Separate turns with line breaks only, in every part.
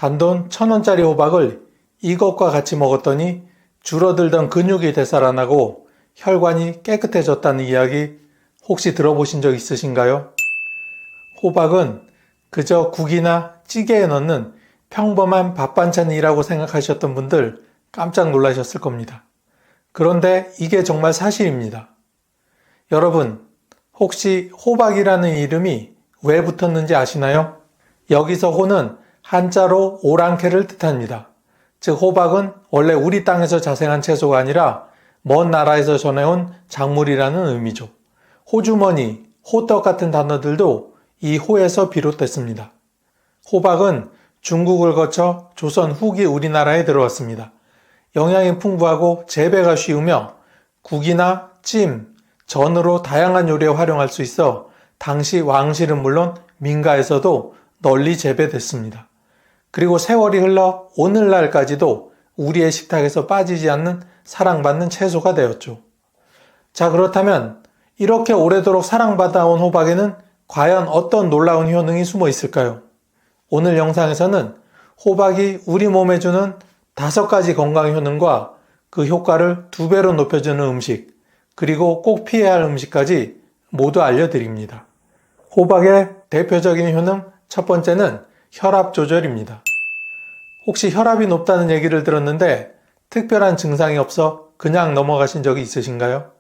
단돈 1,000원짜리 호박을 이것과 같이 먹었더니 줄어들던 근육이 되살아나고 혈관이 깨끗해졌다는 이야기 혹시 들어보신 적 있으신가요? 호박은 그저 국이나 찌개에 넣는 평범한 밥 반찬이라고 생각하셨던 분들 깜짝 놀라셨을 겁니다. 그런데 이게 정말 사실입니다. 여러분, 혹시 호박이라는 이름이 왜 붙었는지 아시나요? 여기서 호는 한자로 오랑캐를 뜻합니다. 즉 호박은 원래 우리 땅에서 자생한 채소가 아니라 먼 나라에서 전해온 작물이라는 의미죠. 호주머니, 호떡 같은 단어들도 이 호에서 비롯됐습니다. 호박은 중국을 거쳐 조선 후기 우리나라에 들어왔습니다. 영양이 풍부하고 재배가 쉬우며 국이나 찜, 전으로 다양한 요리에 활용할 수 있어 당시 왕실은 물론 민가에서도 널리 재배됐습니다. 그리고 세월이 흘러 오늘날까지도 우리의 식탁에서 빠지지 않는 사랑받는 채소가 되었죠. 자, 그렇다면 이렇게 오래도록 사랑받아온 호박에는 과연 어떤 놀라운 효능이 숨어 있을까요? 오늘 영상에서는 호박이 우리 몸에 주는 5가지 건강 효능과 그 효과를 2배로 높여주는 음식, 그리고 꼭 피해야 할 음식까지 모두 알려드립니다. 호박의 대표적인 효능 첫 번째는 혈압 조절입니다. 혹시 혈압이 높다는 얘기를 들었는데 특별한 증상이 없어 그냥 넘어가신 적이 있으신가요?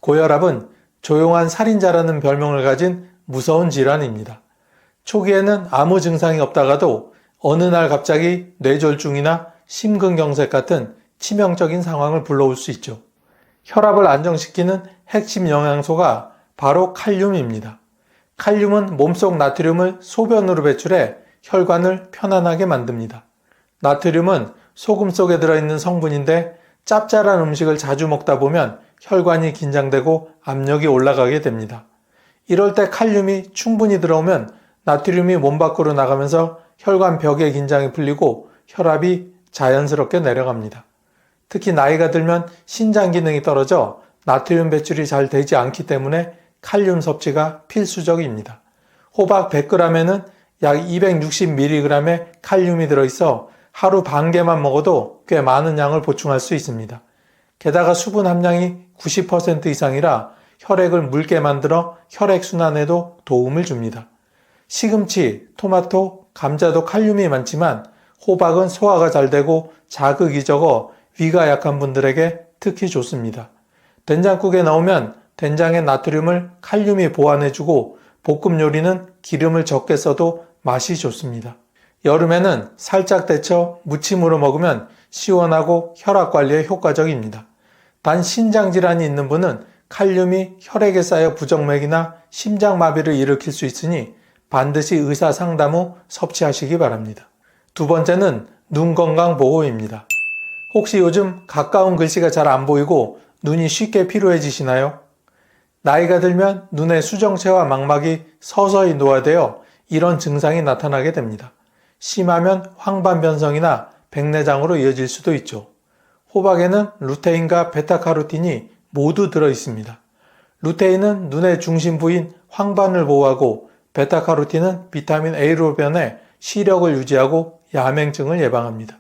고혈압은 조용한 살인자라는 별명을 가진 무서운 질환입니다. 초기에는 아무 증상이 없다가도 어느 날 갑자기 뇌졸중이나 심근경색 같은 치명적인 상황을 불러올 수 있죠. 혈압을 안정시키는 핵심 영양소가 바로 칼륨입니다. 칼륨은 몸속 나트륨을 소변으로 배출해 혈관을 편안하게 만듭니다. 나트륨은 소금 속에 들어있는 성분인데 짭짤한 음식을 자주 먹다 보면 혈관이 긴장되고 압력이 올라가게 됩니다. 이럴 때 칼륨이 충분히 들어오면 나트륨이 몸 밖으로 나가면서 혈관 벽의 긴장이 풀리고 혈압이 자연스럽게 내려갑니다. 특히 나이가 들면 신장 기능이 떨어져 나트륨 배출이 잘 되지 않기 때문에 칼륨 섭취가 필수적입니다. 호박 100g에는 약 260mg의 칼륨이 들어있어 하루 반 개만 먹어도 꽤 많은 양을 보충할 수 있습니다. 게다가 수분 함량이 90% 이상이라 혈액을 묽게 만들어 혈액순환에도 도움을 줍니다. 시금치, 토마토, 감자도 칼륨이 많지만 호박은 소화가 잘 되고 자극이 적어 위가 약한 분들에게 특히 좋습니다. 된장국에 넣으면 된장의 나트륨을 칼륨이 보완해주고 볶음 요리는 기름을 적게 써도 맛이 좋습니다. 여름에는 살짝 데쳐 무침으로 먹으면 시원하고 혈압 관리에 효과적입니다. 단 신장질환이 있는 분은 칼륨이 혈액에 쌓여 부정맥이나 심장마비를 일으킬 수 있으니 반드시 의사 상담 후 섭취하시기 바랍니다. 두 번째는 눈 건강 보호입니다. 혹시 요즘 가까운 글씨가 잘 안 보이고 눈이 쉽게 피로해지시나요? 나이가 들면 눈의 수정체와 망막이 서서히 노화되어 이런 증상이 나타나게 됩니다. 심하면 황반변성이나 백내장으로 이어질 수도 있죠. 호박에는 루테인과 베타카로틴이 모두 들어 있습니다. 루테인은 눈의 중심 부인 황반을 보호하고 베타카로틴은 비타민 A로 변해 시력을 유지하고 야맹증을 예방합니다.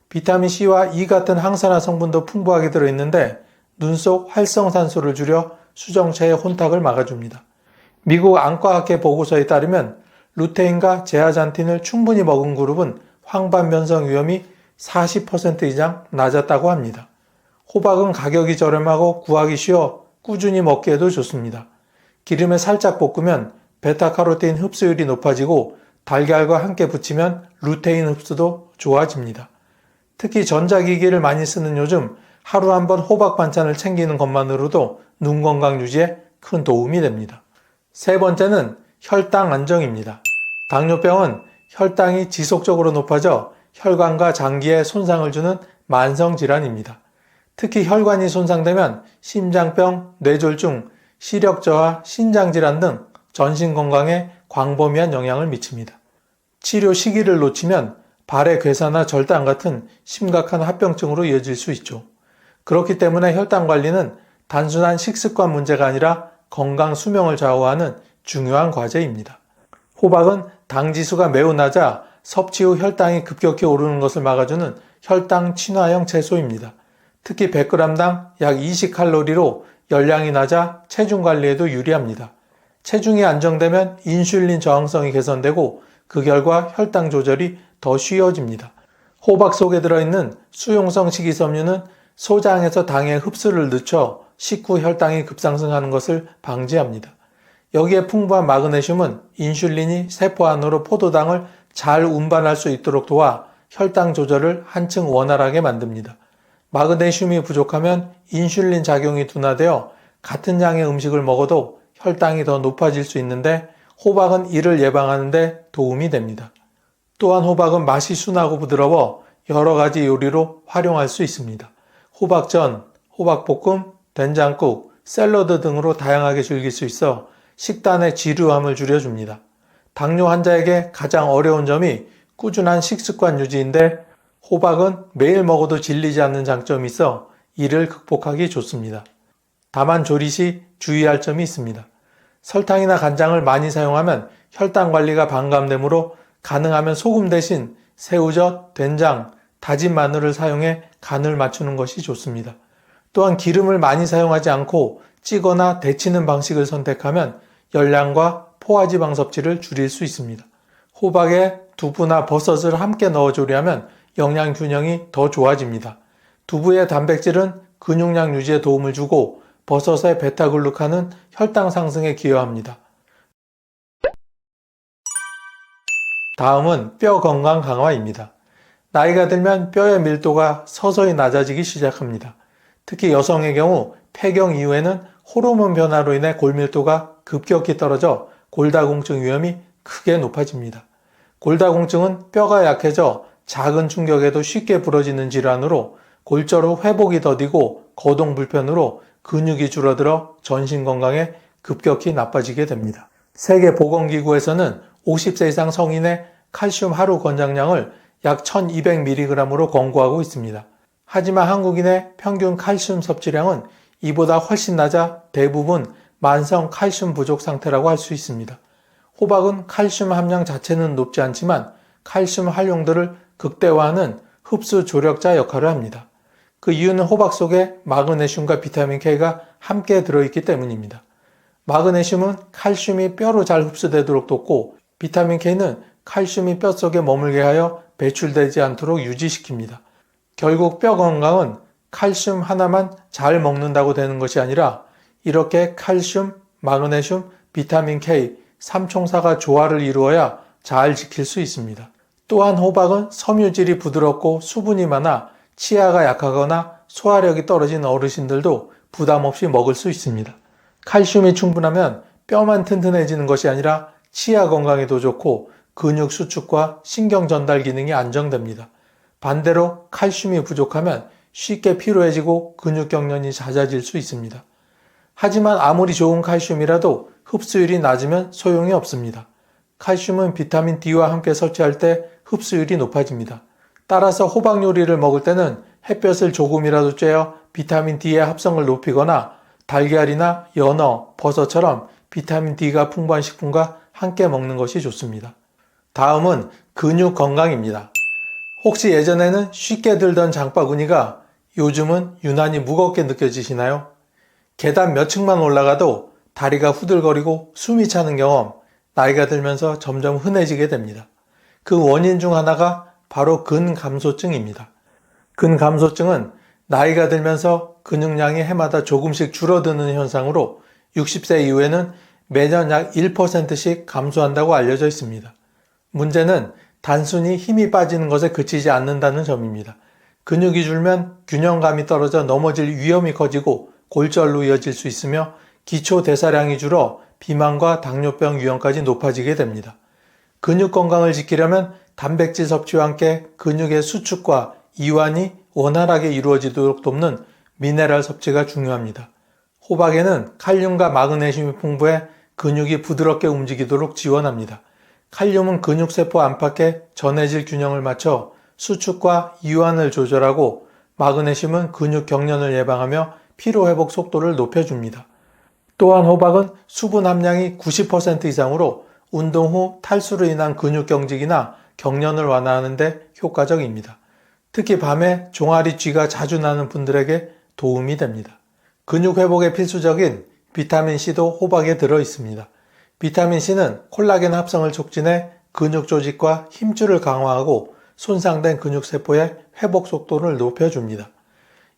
비타민 C와 E 같은 항산화 성분도 풍부하게 들어있는데 눈 속 활성산소를 줄여 수정체의 혼탁을 막아줍니다. 미국 안과학회 보고서에 따르면 루테인과 제아잔틴을 충분히 먹은 그룹은 황반변성 위험이 40% 이상 낮았다고 합니다. 호박은 가격이 저렴하고 구하기 쉬워 꾸준히 먹기에도 좋습니다. 기름에 살짝 볶으면 베타카로틴 흡수율이 높아지고 달걀과 함께 부치면 루테인 흡수도 좋아집니다. 특히 전자기기를 많이 쓰는 요즘 하루 한 번 호박 반찬을 챙기는 것만으로도 눈 건강 유지에 큰 도움이 됩니다. 세 번째는 혈당 안정입니다. 당뇨병은 혈당이 지속적으로 높아져 혈관과 장기에 손상을 주는 만성질환입니다. 특히 혈관이 손상되면 심장병, 뇌졸중, 시력 저하, 신장질환 등 전신 건강에 광범위한 영향을 미칩니다. 치료 시기를 놓치면 발의 괴사나 절단 같은 심각한 합병증으로 이어질 수 있죠. 그렇기 때문에 혈당 관리는 단순한 식습관 문제가 아니라 건강 수명을 좌우하는 중요한 과제입니다. 호박은 당 지수가 매우 낮아 섭취 후 혈당이 급격히 오르는 것을 막아주는 혈당 친화형 채소입니다. 특히 100g당 약 20칼로리로 열량이 낮아 체중 관리에도 유리합니다. 체중이 안정되면 인슐린 저항성이 개선되고 그 결과 혈당 조절이 더 쉬워집니다. 호박 속에 들어있는 수용성 식이섬유는 소장에서 당의 흡수를 늦춰 식후 혈당이 급상승하는 것을 방지합니다. 여기에 풍부한 마그네슘은 인슐린이 세포 안으로 포도당을 잘 운반할 수 있도록 도와 혈당 조절을 한층 원활하게 만듭니다. 마그네슘이 부족하면 인슐린 작용이 둔화되어 같은 양의 음식을 먹어도 혈당이 더 높아질 수 있는데 호박은 이를 예방하는 데 도움이 됩니다. 또한 호박은 맛이 순하고 부드러워 여러 가지 요리로 활용할 수 있습니다. 호박전, 호박볶음, 된장국, 샐러드 등으로 다양하게 즐길 수 있어 식단의 지루함을 줄여줍니다. 당뇨 환자에게 가장 어려운 점이 꾸준한 식습관 유지인데 호박은 매일 먹어도 질리지 않는 장점이 있어 이를 극복하기 좋습니다. 다만 조리 시 주의할 점이 있습니다. 설탕이나 간장을 많이 사용하면 혈당 관리가 반감되므로 가능하면 소금 대신 새우젓, 된장, 다진 마늘을 사용해 간을 맞추는 것이 좋습니다. 또한 기름을 많이 사용하지 않고 찌거나 데치는 방식을 선택하면 열량과 포화지방 섭취를 줄일 수 있습니다. 호박에 두부나 버섯을 함께 넣어 조리하면 영양 균형이 더 좋아집니다. 두부의 단백질은 근육량 유지에 도움을 주고 버섯의 베타글루칸은 혈당 상승에 기여합니다. 다음은 뼈 건강 강화입니다. 나이가 들면 뼈의 밀도가 서서히 낮아지기 시작합니다. 특히 여성의 경우 폐경 이후에는 호르몬 변화로 인해 골밀도가 급격히 떨어져 골다공증 위험이 크게 높아집니다. 골다공증은 뼈가 약해져 작은 충격에도 쉽게 부러지는 질환으로 골절 후 회복이 더디고 거동 불편으로 근육이 줄어들어 전신 건강에 급격히 나빠지게 됩니다. 세계보건기구에서는 50세 이상 성인의 칼슘 하루 권장량을 약 1200mg으로 권고하고 있습니다. 하지만 한국인의 평균 칼슘 섭취량은 이보다 훨씬 낮아 대부분 만성 칼슘 부족 상태라고 할 수 있습니다. 호박은 칼슘 함량 자체는 높지 않지만 칼슘 활용도를 극대화하는 흡수 조력자 역할을 합니다. 그 이유는 호박 속에 마그네슘과 비타민 K가 함께 들어있기 때문입니다. 마그네슘은 칼슘이 뼈로 잘 흡수되도록 돕고 비타민 K는 칼슘이 뼈 속에 머물게 하여 배출되지 않도록 유지시킵니다. 결국 뼈 건강은 칼슘 하나만 잘 먹는다고 되는 것이 아니라 이렇게 칼슘, 마그네슘, 비타민 K, 삼총사가 조화를 이루어야 잘 지킬 수 있습니다. 또한 호박은 섬유질이 부드럽고 수분이 많아 치아가 약하거나 소화력이 떨어진 어르신들도 부담 없이 먹을 수 있습니다. 칼슘이 충분하면 뼈만 튼튼해지는 것이 아니라 치아 건강에도 좋고 근육 수축과 신경 전달 기능이 안정됩니다. 반대로 칼슘이 부족하면 쉽게 피로해지고 근육 경련이 잦아질 수 있습니다. 하지만 아무리 좋은 칼슘이라도 흡수율이 낮으면 소용이 없습니다. 칼슘은 비타민 D와 함께 섭취할 때 흡수율이 높아집니다. 따라서 호박 요리를 먹을 때는 햇볕을 조금이라도 쬐어 비타민 D의 합성을 높이거나 달걀이나 연어, 버섯처럼 비타민 D가 풍부한 식품과 함께 먹는 것이 좋습니다. 다음은 근육 건강입니다. 혹시 예전에는 쉽게 들던 장바구니가 요즘은 유난히 무겁게 느껴지시나요? 계단 몇 층만 올라가도 다리가 후들거리고 숨이 차는 경험, 나이가 들면서 점점 흔해지게 됩니다. 그 원인 중 하나가 바로 근감소증입니다. 근감소증은 나이가 들면서 근육량이 해마다 조금씩 줄어드는 현상으로 60세 이후에는 매년 약 1%씩 감소한다고 알려져 있습니다. 문제는 단순히 힘이 빠지는 것에 그치지 않는다는 점입니다. 근육이 줄면 균형감이 떨어져 넘어질 위험이 커지고 골절로 이어질 수 있으며 기초 대사량이 줄어 비만과 당뇨병 위험까지 높아지게 됩니다. 근육 건강을 지키려면 단백질 섭취와 함께 근육의 수축과 이완이 원활하게 이루어지도록 돕는 미네랄 섭취가 중요합니다. 호박에는 칼륨과 마그네슘이 풍부해 근육이 부드럽게 움직이도록 지원합니다. 칼륨은 근육세포 안팎의 전해질 균형을 맞춰 수축과 이완을 조절하고 마그네슘은 근육 경련을 예방하며 피로회복 속도를 높여줍니다. 또한 호박은 수분 함량이 90% 이상으로 운동 후 탈수로 인한 근육 경직이나 경련을 완화하는 데 효과적입니다. 특히 밤에 종아리 쥐가 자주 나는 분들에게 도움이 됩니다. 근육 회복에 필수적인 비타민C도 호박에 들어 있습니다. 비타민C는 콜라겐 합성을 촉진해 근육 조직과 힘줄을 강화하고 손상된 근육세포의 회복 속도를 높여줍니다.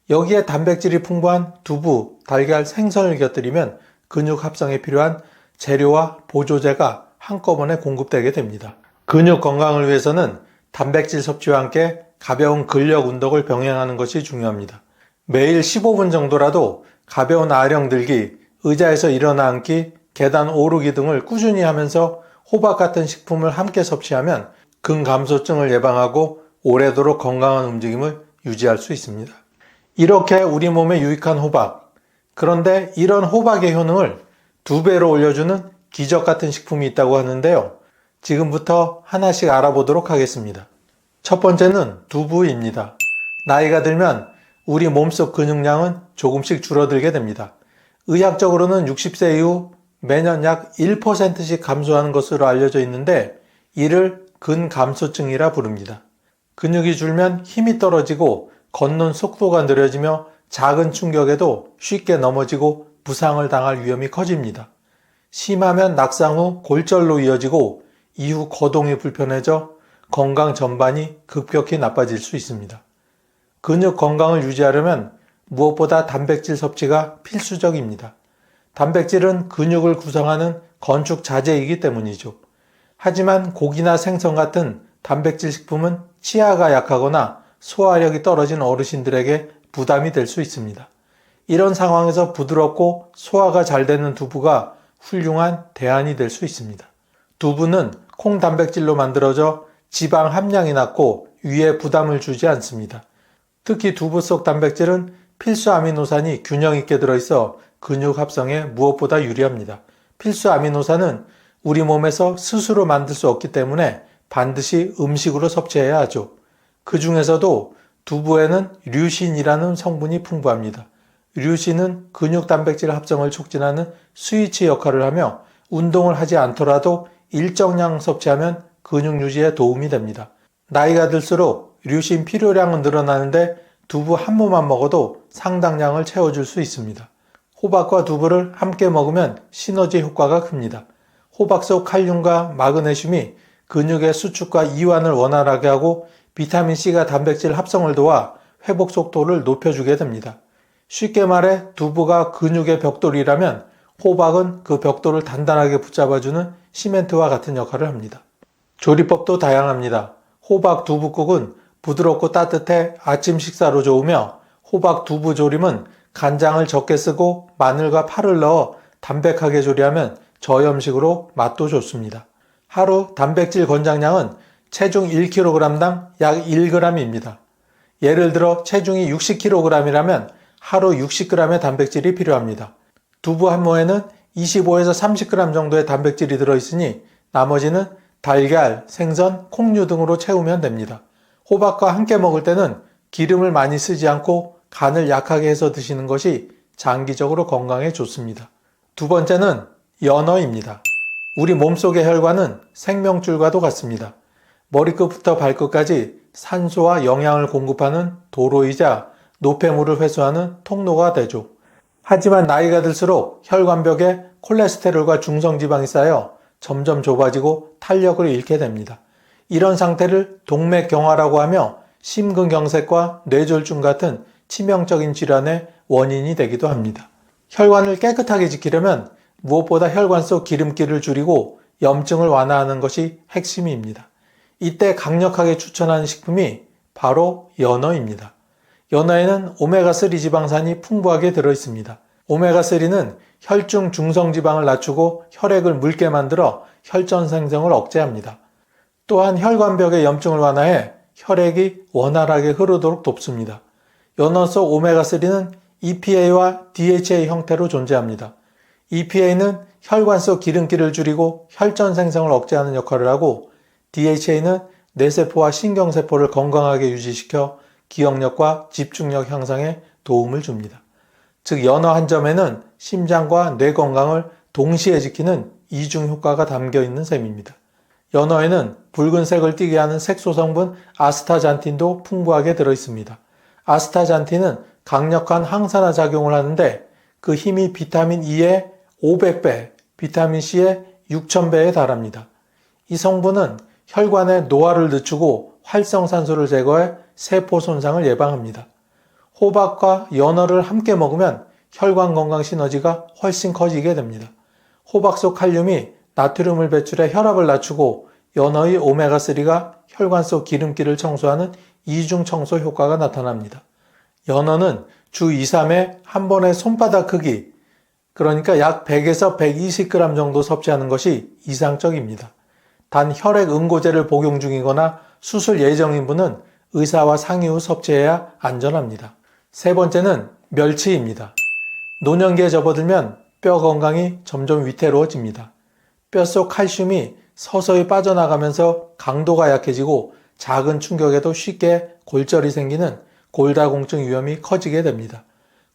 여기에 단백질이 풍부한 두부, 달걀, 생선을 곁들이면 근육 합성에 필요한 재료와 보조제가 한꺼번에 공급되게 됩니다. 근육 건강을 위해서는 단백질 섭취와 함께 가벼운 근력 운동을 병행하는 것이 중요합니다. 매일 15분 정도라도 가벼운 아령 들기, 의자에서 일어나 앉기, 계단 오르기 등을 꾸준히 하면서 호박 같은 식품을 함께 섭취하면 근감소증을 예방하고 오래도록 건강한 움직임을 유지할 수 있습니다. 이렇게 우리 몸에 유익한 호박. 그런데 이런 호박의 효능을 2배로 올려주는 기적 같은 식품이 있다고 하는데요. 지금부터 하나씩 알아보도록 하겠습니다. 첫 번째는 두부입니다. 나이가 들면 우리 몸속 근육량은 조금씩 줄어들게 됩니다. 의학적으로는 60세 이후 매년 약 1%씩 감소하는 것으로 알려져 있는데 이를 근감소증이라 부릅니다. 근육이 줄면 힘이 떨어지고 걷는 속도가 느려지며 작은 충격에도 쉽게 넘어지고 부상을 당할 위험이 커집니다. 심하면 낙상 후 골절로 이어지고 이후 거동이 불편해져 건강 전반이 급격히 나빠질 수 있습니다. 근육 건강을 유지하려면 무엇보다 단백질 섭취가 필수적입니다. 단백질은 근육을 구성하는 건축 자재이기 때문이죠. 하지만 고기나 생선 같은 단백질 식품은 치아가 약하거나 소화력이 떨어진 어르신들에게 부담이 될 수 있습니다. 이런 상황에서 부드럽고 소화가 잘 되는 두부가 훌륭한 대안이 될 수 있습니다. 두부는 콩 단백질로 만들어져 지방 함량이 낮고 위에 부담을 주지 않습니다. 특히 두부 속 단백질은 필수 아미노산이 균형 있게 들어있어 근육 합성에 무엇보다 유리합니다. 필수 아미노산은 우리 몸에서 스스로 만들 수 없기 때문에 반드시 음식으로 섭취해야 하죠. 그 중에서도 두부에는 류신이라는 성분이 풍부합니다. 류신은 근육 단백질 합성을 촉진하는 스위치 역할을 하며 운동을 하지 않더라도 일정량 섭취하면 근육 유지에 도움이 됩니다. 나이가 들수록 류신 필요량은 늘어나는데 두부 한 모만 먹어도 상당량을 채워줄 수 있습니다. 호박과 두부를 함께 먹으면 시너지 효과가 큽니다. 호박 속 칼륨과 마그네슘이 근육의 수축과 이완을 원활하게 하고 비타민C가 단백질 합성을 도와 회복 속도를 높여주게 됩니다. 쉽게 말해 두부가 근육의 벽돌이라면 호박은 그 벽돌을 단단하게 붙잡아주는 시멘트와 같은 역할을 합니다. 조리법도 다양합니다. 호박 두부국은 부드럽고 따뜻해 아침 식사로 좋으며 호박 두부 조림은 간장을 적게 쓰고 마늘과 파를 넣어 담백하게 조리하면 저염식으로 맛도 좋습니다. 하루 단백질 권장량은 체중 1kg당 약 1g입니다. 예를 들어 체중이 60kg이라면 하루 60g의 단백질이 필요합니다. 두부 한 모에는 25에서 30g 정도의 단백질이 들어있으니 나머지는 달걀, 생선, 콩류 등으로 채우면 됩니다. 호박과 함께 먹을 때는 기름을 많이 쓰지 않고 간을 약하게 해서 드시는 것이 장기적으로 건강에 좋습니다. 두 번째는 연어입니다. 우리 몸속의 혈관은 생명줄과도 같습니다. 머리끝부터 발끝까지 산소와 영양을 공급하는 도로이자 노폐물을 회수하는 통로가 되죠. 하지만 나이가 들수록 혈관벽에 콜레스테롤과 중성지방이 쌓여 점점 좁아지고 탄력을 잃게 됩니다. 이런 상태를 동맥경화라고 하며 심근경색과 뇌졸중 같은 치명적인 질환의 원인이 되기도 합니다. 혈관을 깨끗하게 지키려면 무엇보다 혈관 속 기름기를 줄이고 염증을 완화하는 것이 핵심입니다. 이때 강력하게 추천하는 식품이 바로 연어입니다. 연어에는 오메가3 지방산이 풍부하게 들어있습니다. 오메가3는 혈중 중성지방을 낮추고 혈액을 묽게 만들어 혈전 생성을 억제합니다. 또한 혈관벽의 염증을 완화해 혈액이 원활하게 흐르도록 돕습니다. 연어 속 오메가3는 EPA와 DHA 형태로 존재합니다. EPA는 혈관 속 기름기를 줄이고 혈전 생성을 억제하는 역할을 하고 DHA는 뇌세포와 신경세포를 건강하게 유지시켜 기억력과 집중력 향상에 도움을 줍니다. 즉 연어 한 점에는 심장과 뇌 건강을 동시에 지키는 이중 효과가 담겨 있는 셈입니다. 연어에는 붉은색을 띠게 하는 색소 성분 아스타잔틴도 풍부하게 들어있습니다. 아스타잔틴은 강력한 항산화 작용을 하는데 그 힘이 비타민 E의 500배, 비타민 C의 6000배에 달합니다. 이 성분은 혈관의 노화를 늦추고 활성산소를 제거해 세포 손상을 예방합니다. 호박과 연어를 함께 먹으면 혈관 건강 시너지가 훨씬 커지게 됩니다. 호박 속 칼륨이 나트륨을 배출해 혈압을 낮추고 연어의 오메가3가 혈관 속 기름기를 청소하는 이중 청소 효과가 나타납니다. 연어는 주 2, 3회 한 번의 손바닥 크기, 그러니까 약 100에서 120g 정도 섭취하는 것이 이상적입니다. 단 혈액 응고제를 복용 중이거나 수술 예정인 분은 의사와 상의 후 섭취해야 안전합니다. 세 번째는 멸치입니다. 노년기에 접어들면 뼈 건강이 점점 위태로워집니다. 뼛속 칼슘이 서서히 빠져나가면서 강도가 약해지고 작은 충격에도 쉽게 골절이 생기는 골다공증 위험이 커지게 됩니다.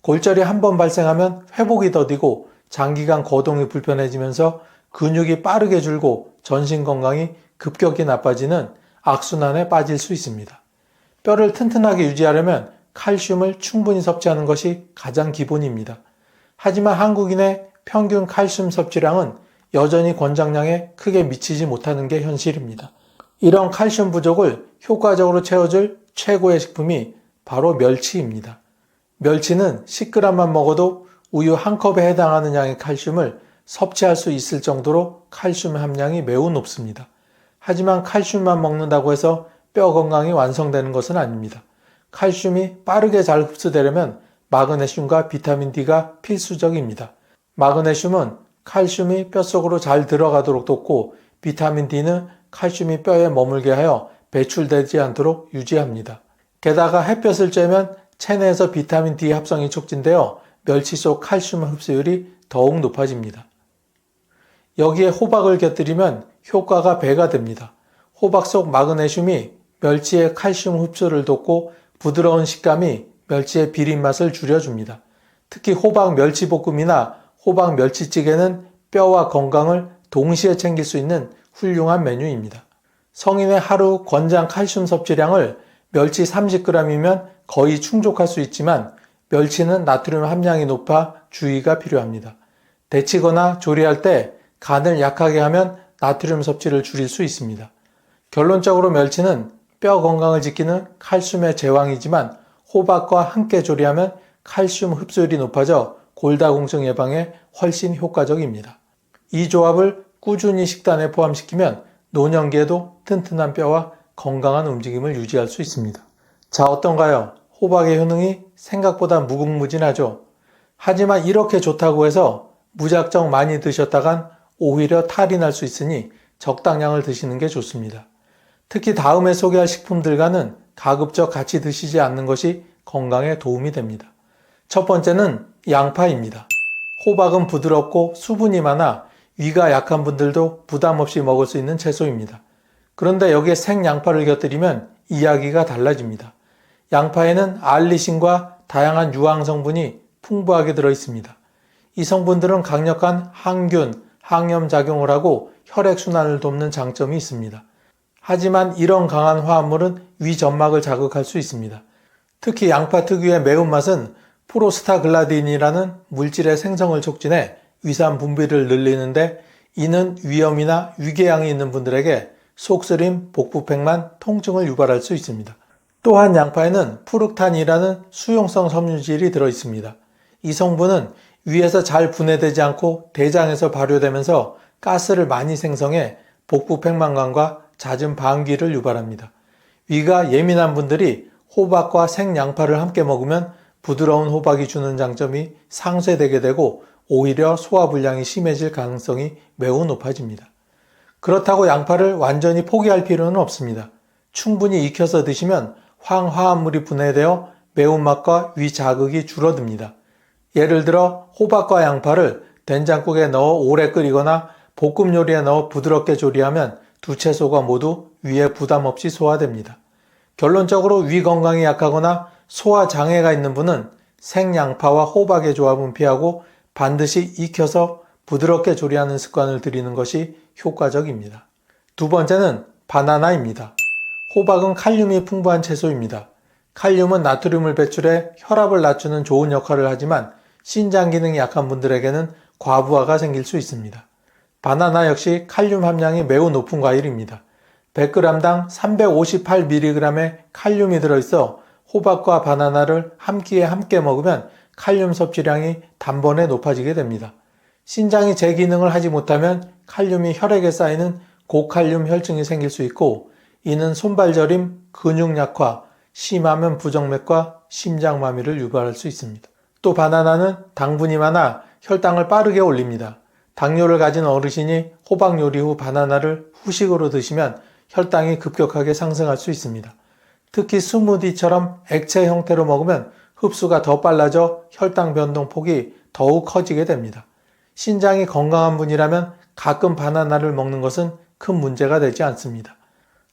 골절이 한 번 발생하면 회복이 더디고 장기간 거동이 불편해지면서 근육이 빠르게 줄고 전신 건강이 급격히 나빠지는 악순환에 빠질 수 있습니다. 뼈를 튼튼하게 유지하려면 칼슘을 충분히 섭취하는 것이 가장 기본입니다. 하지만 한국인의 평균 칼슘 섭취량은 여전히 권장량에 크게 미치지 못하는 게 현실입니다. 이런 칼슘 부족을 효과적으로 채워줄 최고의 식품이 바로 멸치입니다. 멸치는 10g만 먹어도 우유 한 컵에 해당하는 양의 칼슘을 섭취할 수 있을 정도로 칼슘 함량이 매우 높습니다. 하지만 칼슘만 먹는다고 해서 뼈 건강이 완성되는 것은 아닙니다. 칼슘이 빠르게 잘 흡수되려면 마그네슘과 비타민 D가 필수적입니다. 마그네슘은 칼슘이 뼛속으로 잘 들어가도록 돕고 비타민 D는 칼슘이 뼈에 머물게 하여 배출되지 않도록 유지합니다. 게다가 햇볕을 쬐면 체내에서 비타민 D 합성이 촉진되어 멸치 속 칼슘 흡수율이 더욱 높아집니다. 여기에 호박을 곁들이면 효과가 배가 됩니다. 호박 속 마그네슘이 멸치의 칼슘 흡수를 돕고 부드러운 식감이 멸치의 비린 맛을 줄여줍니다. 특히 호박 멸치볶음이나 호박 멸치찌개는 뼈와 건강을 동시에 챙길 수 있는 훌륭한 메뉴입니다. 성인의 하루 권장 칼슘 섭취량을 멸치 30g이면 거의 충족할 수 있지만 멸치는 나트륨 함량이 높아 주의가 필요합니다. 데치거나 조리할 때 간을 약하게 하면 나트륨 섭취를 줄일 수 있습니다. 결론적으로 멸치는 뼈 건강을 지키는 칼슘의 제왕이지만 호박과 함께 조리하면 칼슘 흡수율이 높아져 골다공증 예방에 훨씬 효과적입니다. 이 조합을 꾸준히 식단에 포함시키면 노년기에도 튼튼한 뼈와 건강한 움직임을 유지할 수 있습니다. 자, 어떤가요? 호박의 효능이 생각보다 무궁무진하죠. 하지만 이렇게 좋다고 해서 무작정 많이 드셨다간 오히려 탈이 날 수 있으니 적당량을 드시는 게 좋습니다. 특히 다음에 소개할 식품들과는 가급적 같이 드시지 않는 것이 건강에 도움이 됩니다. 첫 번째는 양파입니다. 호박은 부드럽고 수분이 많아 위가 약한 분들도 부담 없이 먹을 수 있는 채소입니다. 그런데 여기에 생양파를 곁들이면 이야기가 달라집니다. 양파에는 알리신과 다양한 유황 성분이 풍부하게 들어있습니다. 이 성분들은 강력한 항균, 항염 작용을 하고 혈액순환을 돕는 장점이 있습니다. 하지만 이런 강한 화합물은 위 점막을 자극할 수 있습니다. 특히 양파 특유의 매운맛은 프로스타글라딘이라는 물질의 생성을 촉진해 위산 분비를 늘리는데 이는 위염이나 위궤양이 있는 분들에게 속쓰림, 복부팽만, 통증을 유발할 수 있습니다. 또한 양파에는 푸르탄이라는 수용성 섬유질이 들어있습니다. 이 성분은 위에서 잘 분해되지 않고 대장에서 발효되면서 가스를 많이 생성해 복부팽만감과 잦은 방귀를 유발합니다. 위가 예민한 분들이 호박과 생양파를 함께 먹으면 부드러운 호박이 주는 장점이 상쇄되게 되고 오히려 소화불량이 심해질 가능성이 매우 높아집니다. 그렇다고 양파를 완전히 포기할 필요는 없습니다. 충분히 익혀서 드시면 황화합물이 분해되어 매운맛과 위 자극이 줄어듭니다. 예를 들어 호박과 양파를 된장국에 넣어 오래 끓이거나 볶음 요리에 넣어 부드럽게 조리하면 두 채소가 모두 위에 부담 없이 소화됩니다. 결론적으로 위 건강이 약하거나 소화 장애가 있는 분은 생양파와 호박의 조합은 피하고 반드시 익혀서 부드럽게 조리하는 습관을 들이는 것이 효과적입니다. 두 번째는 바나나입니다. 호박은 칼륨이 풍부한 채소입니다. 칼륨은 나트륨을 배출해 혈압을 낮추는 좋은 역할을 하지만 신장 기능이 약한 분들에게는 과부하가 생길 수 있습니다. 바나나 역시 칼륨 함량이 매우 높은 과일입니다. 100g당 358mg의 칼륨이 들어있어 호박과 바나나를 한 끼에 함께 먹으면 칼륨 섭취량이 단번에 높아지게 됩니다. 신장이 제 기능을 하지 못하면 칼륨이 혈액에 쌓이는 고칼륨 혈증이 생길 수 있고 이는 손발저림, 근육 약화, 심하면 부정맥과 심장마비를 유발할 수 있습니다. 또 바나나는 당분이 많아 혈당을 빠르게 올립니다. 당뇨를 가진 어르신이 호박 요리 후 바나나를 후식으로 드시면 혈당이 급격하게 상승할 수 있습니다. 특히 스무디처럼 액체 형태로 먹으면 흡수가 더 빨라져 혈당 변동폭이 더욱 커지게 됩니다. 신장이 건강한 분이라면 가끔 바나나를 먹는 것은 큰 문제가 되지 않습니다.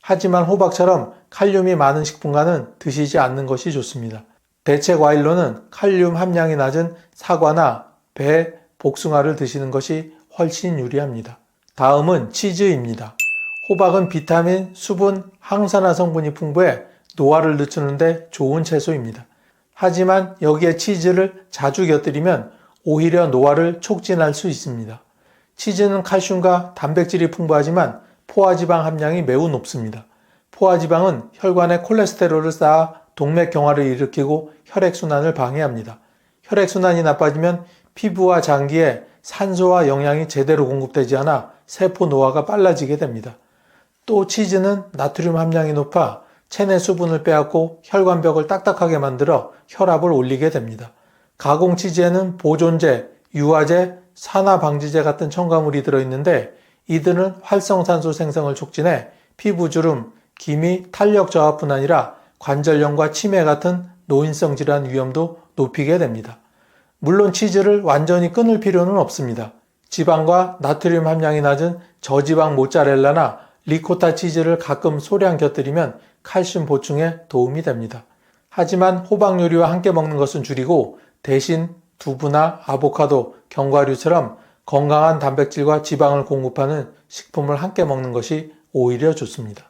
하지만 호박처럼 칼륨이 많은 식품과는 드시지 않는 것이 좋습니다. 대체 과일로는 칼륨 함량이 낮은 사과나 배, 복숭아를 드시는 것이 훨씬 유리합니다. 다음은 치즈입니다. 호박은 비타민, 수분, 항산화 성분이 풍부해 노화를 늦추는데 좋은 채소입니다. 하지만 여기에 치즈를 자주 곁들이면 오히려 노화를 촉진할 수 있습니다. 치즈는 칼슘과 단백질이 풍부하지만 포화지방 함량이 매우 높습니다. 포화지방은 혈관에 콜레스테롤을 쌓아 동맥경화를 일으키고 혈액순환을 방해합니다. 혈액순환이 나빠지면 피부와 장기에 산소와 영양이 제대로 공급되지 않아 세포 노화가 빨라지게 됩니다. 또 치즈는 나트륨 함량이 높아 체내 수분을 빼앗고 혈관벽을 딱딱하게 만들어 혈압을 올리게 됩니다. 가공 치즈에는 보존제, 유화제, 산화방지제 같은 첨가물이 들어있는데 이들은 활성산소 생성을 촉진해 피부주름, 기미, 탄력 저하뿐 아니라 관절염과 치매 같은 노인성 질환 위험도 높이게 됩니다. 물론 치즈를 완전히 끊을 필요는 없습니다. 지방과 나트륨 함량이 낮은 저지방 모짜렐라나 리코타 치즈를 가끔 소량 곁들이면 칼슘 보충에 도움이 됩니다. 하지만 호박 요리와 함께 먹는 것은 줄이고 대신 두부나 아보카도, 견과류처럼 건강한 단백질과 지방을 공급하는 식품을 함께 먹는 것이 오히려 좋습니다.